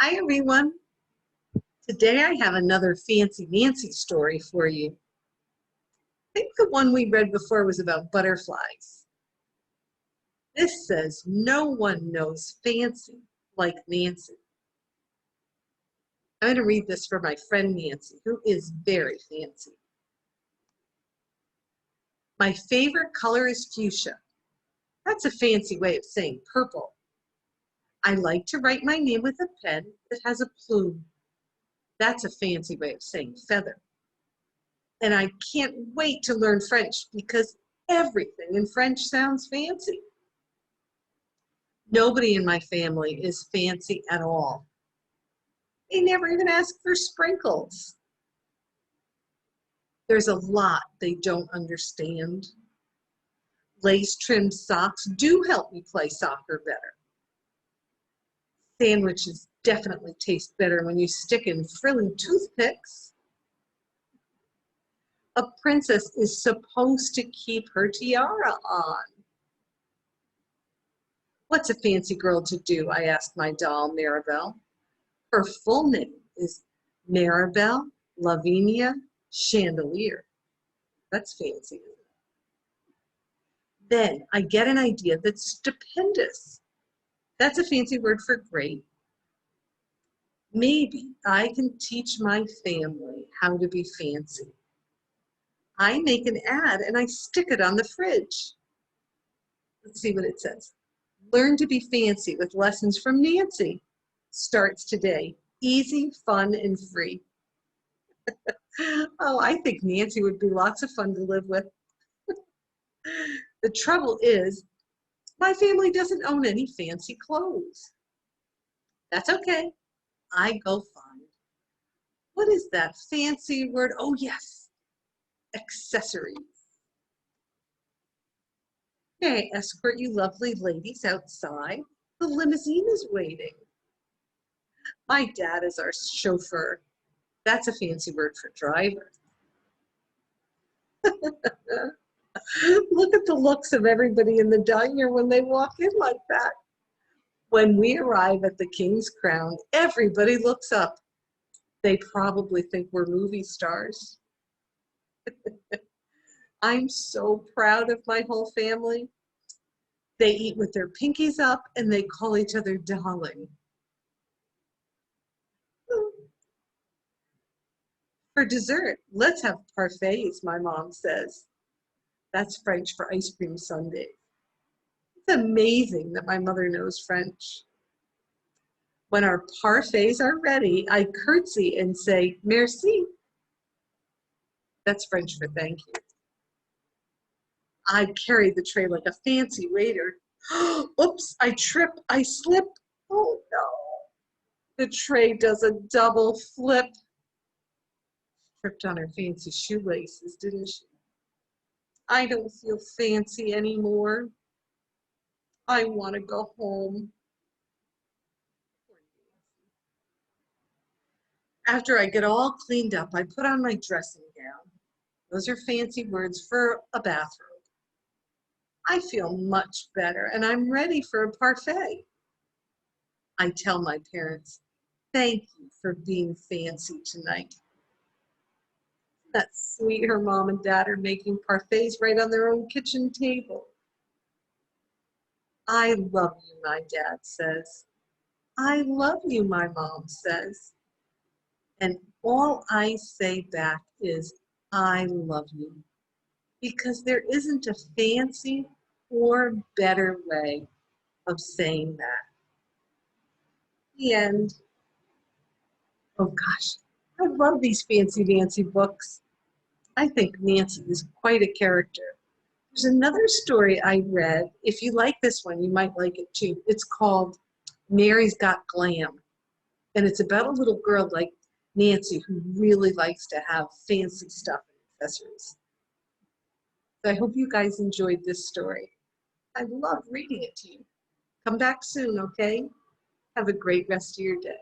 Hi everyone. Today I have another Fancy Nancy story for you. I think the one we read before was about butterflies. This says no one knows fancy like Nancy. I'm going to read this for my friend Nancy, who is very fancy. My favorite color is fuchsia. That's a fancy way of saying purple. I like to write my name with a pen that has a plume. That's a fancy way of saying feather. And I can't wait to learn French because everything in French sounds fancy. Nobody in my family is fancy at all. They never even ask for sprinkles. There's a lot they don't understand. Lace-trimmed socks do help me play soccer better. Sandwiches definitely taste better when you stick in frilly toothpicks. A princess is supposed to keep her tiara on. What's a fancy girl to do? I asked my doll, Maribel. Her full name is Maribel Lavinia Chandelier. That's fancy. Then I get an idea that's stupendous. That's a fancy word for great. Maybe I can teach my family how to be fancy. I make an ad and I stick it on the fridge. Let's see what it says. Learn to be fancy with lessons from Nancy. Starts today. Easy, fun, and free. Oh, I think Nancy would be lots of fun to live with. The trouble is, my family doesn't own any fancy clothes. That's okay. I go find. What is that fancy word? Oh, yes, accessories. May I escort you lovely ladies outside? The limousine is waiting. My dad is our chauffeur. That's a fancy word for driver. Look at the looks of everybody in the diner when they walk in like that. When we arrive at the King's Crown, everybody looks up. They probably think we're movie stars. I'm so proud of my whole family. They eat with their pinkies up and they call each other darling. For dessert, let's have parfaits, my mom says. That's French for ice cream sundae. It's amazing that my mother knows French. When our parfaits are ready, I curtsy and say, merci. That's French for thank you. I carry the tray like a fancy waiter. Oops, I trip, I slip. Oh no. The tray does a double flip. Tripped on her fancy shoelaces, didn't she? I don't feel fancy anymore. I want to go home. After I get all cleaned up, I put on my dressing gown. Those are fancy words for a bathrobe. I feel much better and I'm ready for a parfait. I tell my parents, thank you for being fancy tonight. That's sweet. Her mom and dad are making parfaits right on their own kitchen table. I love you, my dad says. I love you, my mom says. And all I say back is, I love you. Because there isn't a fancy or better way of saying that. The end. Oh gosh, I love these Fancy Nancy books. I think Nancy is quite a character. There's another story I read. If you like this one, you might like it too. It's called Mary's Got Glam. And it's about a little girl like Nancy who really likes to have fancy stuff and accessories. So I hope you guys enjoyed this story. I love reading it to you. Come back soon, okay? Have a great rest of your day.